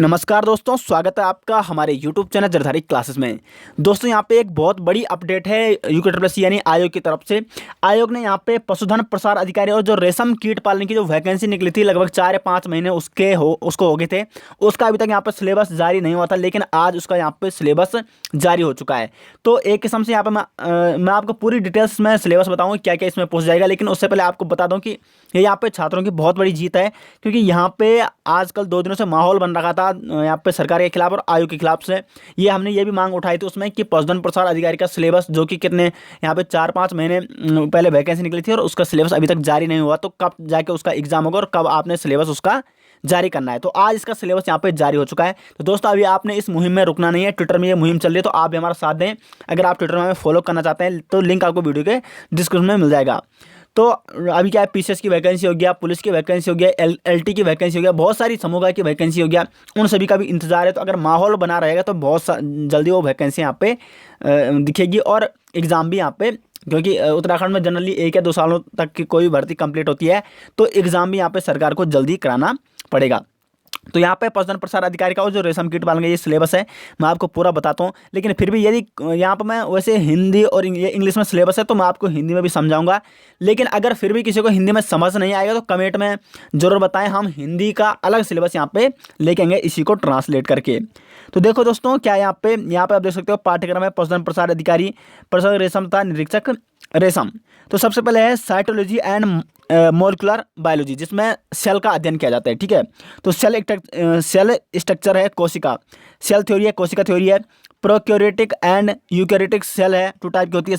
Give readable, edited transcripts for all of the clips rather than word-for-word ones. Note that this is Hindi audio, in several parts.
नमस्कार दोस्तों, स्वागत है आपका हमारे YouTube चैनल जरधारी क्लासेस में। दोस्तों यहाँ पे एक बहुत बड़ी अपडेट है यूके यानी आयोग की तरफ से। आयोग ने यहाँ पे पशुधन प्रसार अधिकारी और जो रेशम कीट पालन की जो वैकेंसी निकली थी लगभग 4 या 5 महीने उसको हो गए थे। उसका अभी तक यहाँ पे सिलेबस जारी नहीं हुआ था, लेकिन आज उसका यहाँ पे सिलेबस जारी हो चुका है। तो एक किस्म से यहाँ पे मैं आपको पूरी डिटेल्स में सिलेबस बताऊँगा क्या क्या इसमें पूछ जाएगा। लेकिन उससे पहले आपको बता दूँ कि ये यहाँ पे छात्रों की बहुत बड़ी जीत है, क्योंकि यहाँ पे आजकल 2 दिनों से माहौल बन रखा था यहाँ पे सरकार के खिलाफ और आयोग के खिलाफ से। ये हमने ये भी मांग उठाई थी उसमें कि पशुधन प्रसार अधिकारी का सिलेबस, जो कि कितने यहाँ पे 4-5 महीने पहले वैकेंसी निकली थी और उसका सिलेबस अभी तक जारी नहीं हुआ, तो कब जाके उसका एग्जाम होगा और कब आपने सिलेबस उसका जारी करना है। तो आज इसका सिलेबस यहाँ पे जारी हो चुका है। तो दोस्तों अभी आपने इस मुहिम में रुकना नहीं है, ट्विटर में ये मुहिम चल रही है, तो आप भी हमारा साथ दें। अगर आप ट्विटर में हमें फॉलो करना चाहते हैं तो लिंक आपको वीडियो के डिस्क्रिप्शन में मिल जाएगा। तो अभी क्या है, पीसीएस की वैकेंसी हो गया, पुलिस की वैकेंसी हो गया, एलटी की वैकेंसी हो गया, बहुत सारी समूह की वैकेंसी हो गया, उन सभी का भी इंतजार है। तो अगर माहौल बना रहेगा तो बहुत जल्दी वो वैकेंसी यहाँ पे दिखेगी और एग्ज़ाम भी यहाँ पे, क्योंकि उत्तराखंड में जनरली 1 या 2 सालों तक की कोई भर्ती कंप्लीट होती है, तो एग्ज़ाम भी यहाँ पे सरकार को जल्दी कराना पड़ेगा। तो यहाँ पे पशुधन प्रसार अधिकारी का और जो रेशम कीट पालन का ये सिलेबस है, मैं आपको पूरा बताता हूँ। लेकिन फिर भी यदि यहाँ पे मैं वैसे हिंदी और ये इंग्लिश में सिलेबस है तो मैं आपको हिंदी में भी समझाऊंगा। लेकिन अगर फिर भी किसी को हिंदी में समझ नहीं आएगा तो कमेंट में ज़रूर बताएं, हम हिंदी का अलग सिलेबस यहाँ पे लेके आएंगे इसी को ट्रांसलेट करके। तो देखो दोस्तों, क्या यहाँ पे आप देख सकते हो पाठ्यक्रम है पशुधन प्रसार अधिकारी, प्रसव रेशम तथा निरीक्षक रेशम। तो सबसे पहले है साइटोलॉजी एंड मोलिकुलर बायोलॉजी, जिसमें सेल का अध्ययन किया जाता है। ठीक है, तो सेल स्ट्रक्चर है कोशिका, सेल थ्योरी है, कोशिका थ्योरी है। प्रोक्योरिटिक एंड यूकैरियोटिक सेल है, 2 टाइप की होती है।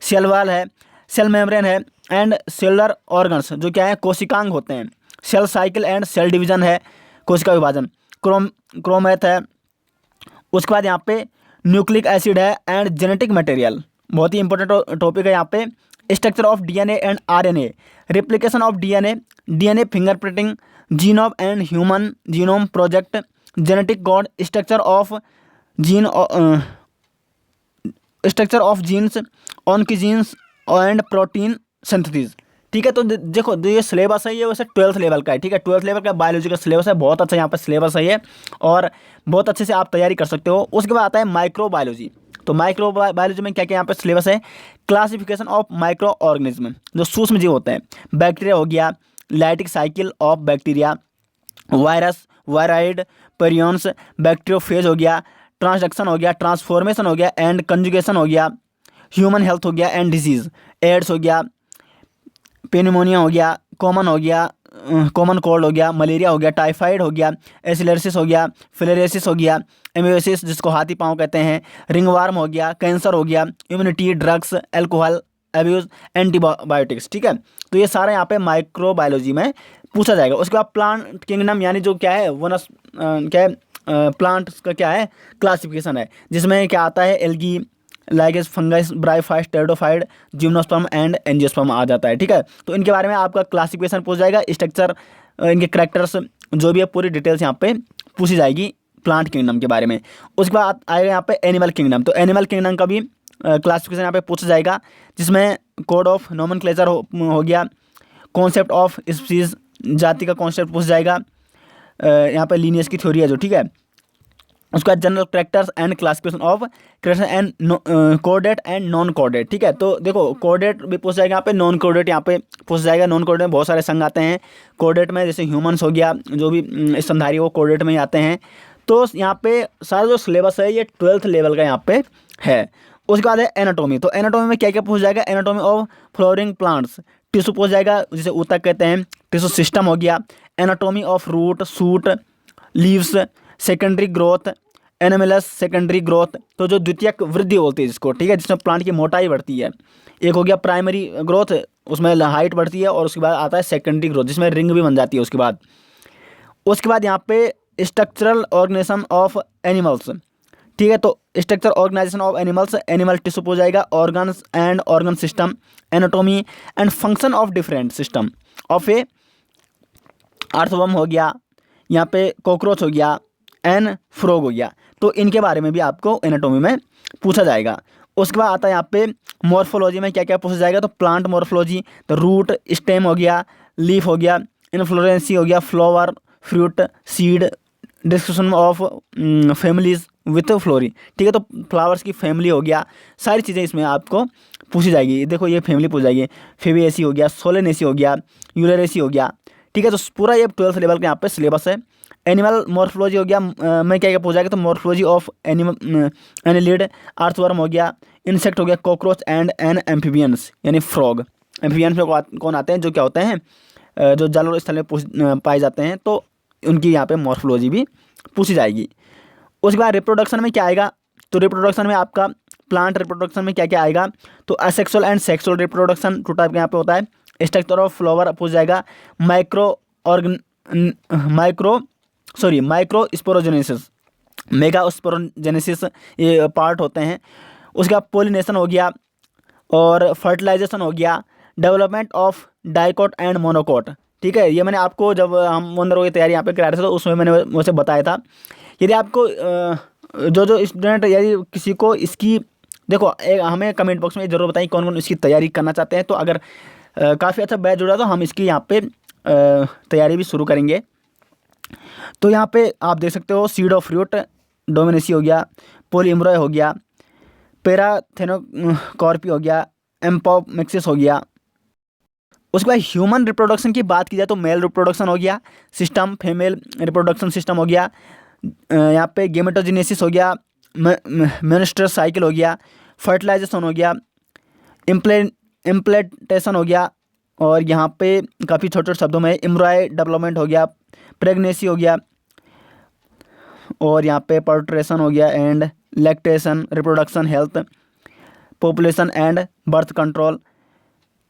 सेल वाल है, सेल मेम्ब्रेन है, एंड सेलुलर ऑर्गन्स जो क्या है कोशिकांग होते हैं। Cell cycle and cell division है, कोशिका विभाजन। क्रोमैथ है। उसके बाद यहाँ पे न्यूक्लिक एसिड है एंड जेनेटिक मटेरियल, बहुत ही इंपॉर्टेंट टॉपिक है यहाँ पे। Structure of DNA and RNA, replication of DNA fingerprinting, genome and human genome project, genetic code, structure of genes, oncogenes and protein synthesis. ठीक है, तो देखो जो ये सिलेबस है ये वैसे 12th लेवल का है। ठीक है, 12th लेवल का बायोलॉजी का सिलेबस है, बहुत अच्छा यहाँ पर सिलेबस है ये, और बहुत अच्छे से आप तैयारी कर सकते हो। उसके बाद आता है माइक्रो बायोलॉजी। तो माइक्रो बायोलॉजी में क्या क्या यहाँ पे सिलेबस है, क्लासिफिकेशन ऑफ माइक्रो ऑर्गेनिज्म, जो सूक्ष्म जीव होते हैं। बैक्टीरिया हो गया, lytic cycle of bacteria, virus, wired, पेरियंस, bacteriophage हो गया, ट्रांसडक्शन हो गया, ट्रांसफॉर्मेशन हो गया एंड कंजुगेशन हो गया, ह्यूमन हेल्थ हो गया एंड डिजीज, एड्स हो गया, पेनिमोनिया हो गया, कॉमन कोल्ड हो गया, मलेरिया हो गया, टाइफाइड हो गया, एसिलर्सिस हो गया, फिलेरियासिस हो गया, एमियोसिस जिसको हाथी पाँव कहते हैं, रिंगवार्म हो गया, कैंसर हो गया, immunity, drugs, alcohol abuse, antibiotics. ठीक है, तो ये सारा यहाँ पे माइक्रो बायोलॉजी में पूछा जाएगा। उसके बाद प्लांट किंगडम यानी जो क्या है क्या है प्लांट्स का क्या है क्लासिफिकेशन है, जिसमें क्या आता है algae, ligase, fungus, bryophyte, pteridophyte, gymnosperm and angiosperm आ जाता है। ठीक है, तो इनके बारे में आपका क्लासिफिकेशन पूछ जाएगा, स्ट्रक्चर, इनके करैक्टर्स जो भी है पूरी डिटेल्स यहाँ पे पूछी जाएगी प्लांट किंगडम के बारे में। उसके बाद आएगा यहाँ पे एनिमल किंगडम। तो एनिमल किंगडम का भी क्लासिफिकेशन यहाँ पे पूछा जाएगा, जिसमें कोड ऑफ नोमेनक्लेचर हो गया, कॉन्सेप्ट ऑफ स्पीसीज, जाति का कॉन्सेप्ट पूछ जाएगा। यहाँ पे लीनियस की थ्योरी है जो, ठीक है। उसका general characters and classification of Christian and coordinate and non coordinate. ठीक है, तो देखो कोऑर्डिनेट भी पूछ जाएगा यहाँ पे, नॉन कोऑर्डिनेट यहाँ पे पूछ जाएगा। नॉन कोऑर्डिनेट में बहुत सारे संघ आते हैं। कोऑर्डिनेट में जैसे ह्यूमंस हो गया, जो भी स्तनधारी वो कोऑर्डिनेट में ही आते हैं। तो यहाँ पे सारा जो सिलेबस है ये 12th लेवल का यहाँ पे है। उसके बाद है एनाटॉमी। तो एनाटॉमी में क्या क्या पूछ जाएगा, anatomy of flooring plants, tissue पूछ जाएगा जिसे ऊतक कहते हैं, टिश्यू सिस्टम हो गया, anatomy of root, shoot, leaves, secondary growth, animals secondary growth, तो जो द्वितीयक वृद्धि बोलती है जिसको, ठीक है, जिसमें प्लांट की मोटाई बढ़ती है। एक हो गया प्राइमरी ग्रोथ, उसमें हाइट बढ़ती है, और उसके बाद आता है सेकेंडरी ग्रोथ जिसमें रिंग भी बन जाती है उसके बाद यहाँ पे स्ट्रक्चरल ऑर्गेनाइजेशन ऑफ एनिमल्स। ठीक है, तो structure organisation of animals, animal tissue हो जाएगा, organs and organ system, anatomy and function of different system of a earthworm हो गया, यहाँ पे कॉकरोच हो गया, एन फ्रॉग हो गया। तो इनके बारे में भी आपको एनाटॉमी में पूछा जाएगा। उसके बाद आता है यहाँ पे मॉर्फोलॉजी में क्या क्या पूछा जाएगा, तो प्लांट मॉर्फोलॉजी, तो रूट, स्टेम हो गया, लीफ हो गया, इन्फ्लोरेंसी हो गया, flower, fruit, seed, description of families with floral, ठीक है। तो फ्लावर्स की फैमिली हो गया, सारी चीज़ें इसमें आपको पूछी जाएगी। देखो ये फैमिली पूछ जाएगी, फेबिएसी हो गया, सोलेनेसी हो गया, यूलरेसी हो गया, ठीक है। तो पूरा ये 12th लेवल का यहाँ पे सिलेबस है। एनिमल मॉर्फोलॉजी हो गया, मैं क्या क्या पूछ जाएगा, तो morphology of animal annelid, earthworm हो गया, इंसेक्ट हो गया, कॉकरोच एंड एन एम्फीबियंस यानी फ्रॉग। एम्फीबियंस में कौन आते हैं, जो क्या होते हैं, जो जल और स्थल में पाए जाते हैं, तो उनकी यहाँ पे मॉर्फोलॉजी भी पूछी जाएगी। उसके बाद रिप्रोडक्शन में क्या आएगा, तो रिप्रोडक्शन में आपका प्लांट रिप्रोडक्शन में क्या क्या आएगा, तो asexual and sexual reproduction 2 type का यहाँ पे होता है। स्ट्रक्चर ऑफ फ्लावर पूछ जाएगा, माइक्रो स्पोरोजेनेसिस, मेगा स्पोरोजेनेसिस ये पार्ट होते हैं। उसके बाद पोलिनेशन हो गया और फर्टिलाइजेशन हो गया, development of dicot and monocot, ठीक है। ये मैंने आपको जब हम वंदर की तैयारी यहाँ पे करा रहे थे तो उसमें मैंने वैसे बताया था। यदि आपको जो स्टूडेंट यदि किसी को इसकी, देखो हमें कमेंट बॉक्स में ज़रूर बताएं कौन कौन इसकी तैयारी करना चाहते हैं। तो अगर काफ़ी अच्छा बैच जुड़ा तो हम इसकी यहाँ पे तैयारी भी शुरू करेंगे। तो यहाँ पे आप देख सकते हो, सीड ऑफ फ्रूट डोमिनेसी हो गया, पोलीम्ब्रॉय हो गया, पैराथेनोकॉर्पी हो गया, एम्पोमिक्सिस हो गया। उसके बाद ह्यूमन रिप्रोडक्शन की बात की जाए तो मेल रिप्रोडक्शन हो गया सिस्टम, फीमेल रिप्रोडक्शन सिस्टम हो गया, यहाँ पे गेमेटोजेनेसिस हो गया, मेंस्ट्रुअल साइकिल हो गया, फर्टिलाइजेशन हो गया, इम्प्लेंटेशन हो गया, और यहाँ पे काफ़ी छोटे छोटे शब्दों में एम्ब्रॉय डेवलपमेंट हो गया, प्रेगनेंसी हो गया, और यहाँ पे पर्ट्रेशन हो गया, and lactation, reproduction, health, population and birth control,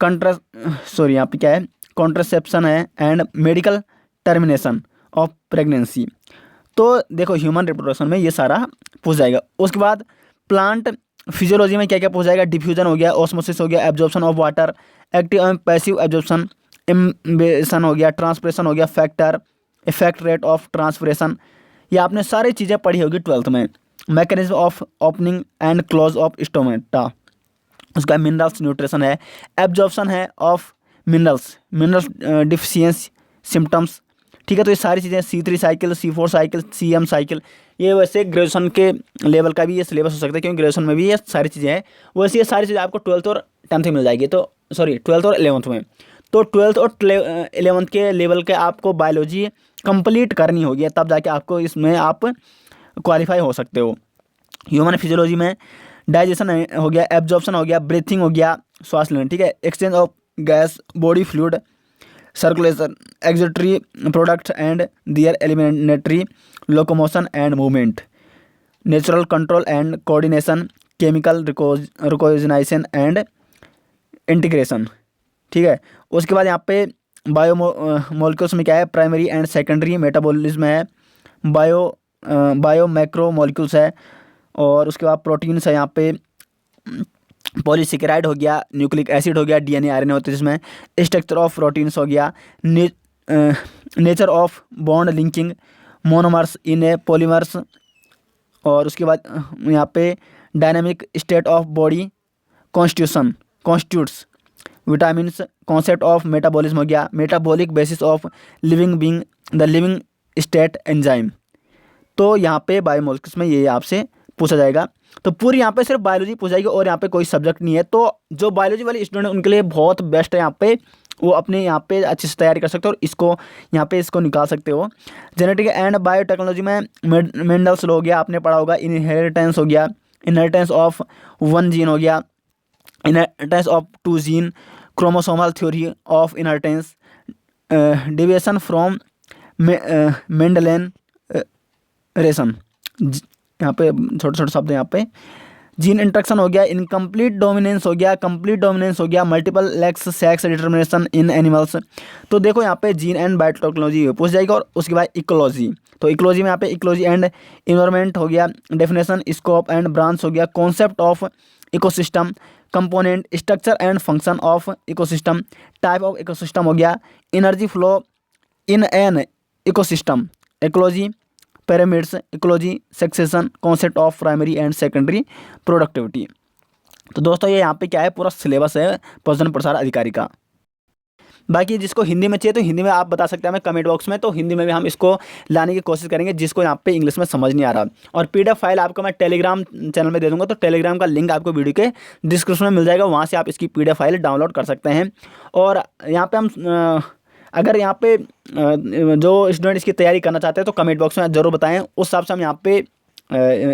यहाँ पे क्या है, कॉन्ट्रासेप्शन है, and medical termination of pregnancy. तो देखो ह्यूमन रिप्रोडक्शन में ये सारा पूछ जाएगा। उसके बाद प्लांट फिजियोलॉजी में क्या क्या पूछ जाएगा, डिफ्यूजन हो गया, ऑस्मोसिस हो गया, absorption of water, active and passive absorption, imbibition हो गया, ट्रांसपिरेशन हो गया, factor, effect rate of transpiration, ये आपने सारी चीज़ें पढ़ी होगी 12th में। Mechanism of opening and close of stomata, उसका मिनरल्स न्यूट्रिशन है, एब्जॉर्प्शन है ऑफ मिनरल्स डिफिशियंसी सिम्टम्स, ठीक है। तो ये सारी चीज़ें C3 cycle, C4 cycle, CM cycle, ये वैसे ग्रेजुएशन के लेवल का भी ये सिलेबस हो सकता है, क्योंकि ग्रेजुएशन में भी ये सारी चीज़ें हैं। वैसे ये सारी चीज़ें आपको 12th और 10th में मिल जाएगी, तो 12th और 11th में। तो 12th और 11th के लेवल के आपको बायोलॉजी कंप्लीट करनी होगी, तब जाके आपको इसमें आप क्वालिफाई हो सकते हो। ह्यूमन फिजियोलॉजी में डाइजेशन हो गया, एब्जॉर्प्शन हो गया, ब्रीथिंग हो गया, श्वास लेना, ठीक है, exchange of gas, body fluid, circulation, excretory product and their eliminatory, locomotion and movement, natural control and coordination, chemical recognition and integration, ठीक है। उसके बाद यहाँ पे बायोमोलिक्यूल्स में क्या है, प्राइमरी एंड सेकेंडरी मेटाबॉलिज्म है, बायो मैक्रो मॉलिक्यूल्स है, और उसके बाद प्रोटीन्स है, यहाँ पे पॉलीसेकेराइड हो गया, न्यूक्लिक एसिड हो गया, DNA RNA होते हैं जिसमें, स्ट्रक्चर ऑफ प्रोटीन्स हो गया, nature of bond linking, monomers in A polymers, और उसके बाद यहाँ पे dynamic state of body constitutes, vitamins, concept of metabolism हो गया, metabolic basis of living being, the living state enzyme. तो यहाँ पे बायोमोलिक्यूल्स में ये आपसे पूछा जाएगा। तो पूरी यहाँ पे सिर्फ बायोलॉजी पूछ जाएगी और यहाँ पे कोई सब्जेक्ट नहीं है। तो जो बायोलॉजी वाले स्टूडेंट हैं उनके लिए बहुत बेस्ट है, यहाँ पे वो अपने यहाँ पे अच्छे से तैयारी कर सकते हो और इसको यहाँ पे इसको निकाल सकते हो। जेनेटिक एंड बायोटेक्नोलॉजी में मेंडल्स लॉ हो गया, आपने पढ़ा होगा, इनहेरिटेंस हो गया, इनहेरिटेंस ऑफ 1 जीन हो गया, inheritance of 2 gene, chromosomal theory of inheritance, deviation from Mendelian रेशन, यहाँ पे छोटे छोटे शब्द यहाँ पे, जीन इंट्रक्शन हो गया, इनकम्प्लीट डोमिनेंस हो गया, कंप्लीट डोमिनेंस हो गया, multiple sex determination in animals. तो देखो यहाँ पे जीन एंड बायोटेक्नोलॉजी पूछ जाएगा। और उसके बाद इकोलॉजी, तो इकोलॉजी में यहाँ पे इकोलॉजी एंड इन्वायरमेंट हो गया, डेफिनेशन, स्कोप एंड ब्रांच हो गया, concept of ecosystem, component, structure and function of ecosystem, type of ecosystem हो गया, energy flow in an ecosystem, ecology, pyramids, ecology, succession, concept of primary and secondary productivity. तो दोस्तों ये यहाँ पे क्या है, पूरा सिलेबस है प्रजन प्रसार अधिकारी का। बाकी जिसको हिंदी में चाहिए तो हिंदी में आप बता सकते हैं हमें कमेंट बॉक्स में, तो हिंदी में भी हम इसको लाने की कोशिश करेंगे जिसको यहाँ पे इंग्लिश में समझ नहीं आ रहा। और PDF फाइल आपको मैं टेलीग्राम चैनल में दे दूँगा, तो टेलीग्राम का लिंक आपको वीडियो के डिस्क्रिप्शन में मिल जाएगा, वहाँ से आप इसकी PDF फाइल डाउनलोड कर सकते हैं। और यहाँ पे हम अगर यहाँ पे जो स्टूडेंट इसकी तैयारी करना चाहते हैं तो कमेंट बॉक्स में ज़रूर बताएं, उस हिसाब से हम यहाँ पे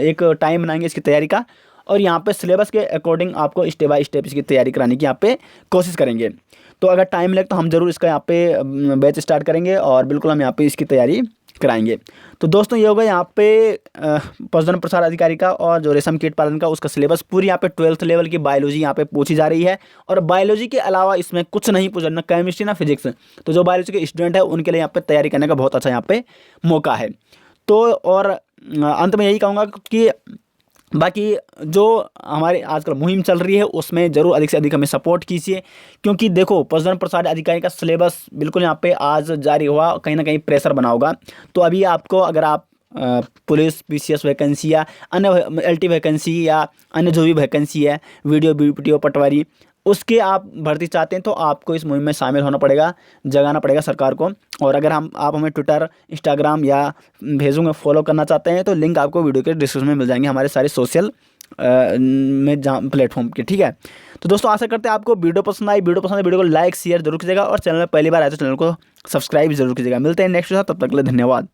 एक टाइम बनाएंगे इसकी तैयारी का, और यहाँ पे सिलेबस के अकॉर्डिंग आपको स्टेप बाय स्टेप इसकी तैयारी कराने की यहाँ पे कोशिश करेंगे। तो अगर टाइम लगे तो हम ज़रूर इसका यहाँ पे बैच स्टार्ट करेंगे और बिल्कुल हम यहाँ पे इसकी तैयारी कराएंगे। तो दोस्तों ये होगा यहाँ पे पशुधन प्रसार अधिकारी का और जो रेशम कीट पालन का उसका सिलेबस पूरी यहाँ पे 12th लेवल की बायोलॉजी यहाँ पे पूछी जा रही है। और बायोलॉजी के अलावा इसमें कुछ नहीं पूछा, ना केमिस्ट्री ना फिजिक्स। तो जो बायोलॉजी के स्टूडेंट है उनके लिए यहाँ पे तैयारी करने का बहुत अच्छा यहाँ पे मौका है। तो और अंत में यही कहूँगा कि बाकी जो हमारी आजकल मुहिम चल रही है उसमें ज़रूर अधिक से अधिक हमें सपोर्ट कीजिए, क्योंकि देखो पशुधन प्रसार अधिकारी का सिलेबस बिल्कुल यहाँ पे आज जारी हुआ, कहीं ना कहीं प्रेशर बना होगा। तो अभी आपको अगर आप पुलिस PCS वैकेंसी या अन्य LT वैकेंसी या अन्य जो भी वैकेंसी है वीडियो BPTO पटवारी उसके आप भर्ती चाहते हैं तो आपको इस मुहिम में शामिल होना पड़ेगा, जगाना पड़ेगा सरकार को। और अगर आप हमें ट्विटर इंस्टाग्राम या भेजूँगा फॉलो करना चाहते हैं तो लिंक आपको वीडियो के डिस्क्रिप्शन में मिल जाएंगे हमारे सारे सोशल में जहाँ प्लेटफॉर्म के, ठीक है। तो दोस्तों आशा करते हैं आपको वीडियो पसंद आई। वीडियो को लाइक शेयर जरूर कीजिएगा और चैनल में पहली बार आए तो चैनल को सब्सक्राइब जरूर कीजिएगा। मिलते हैं नेक्स्ट, तब तक के लिए धन्यवाद।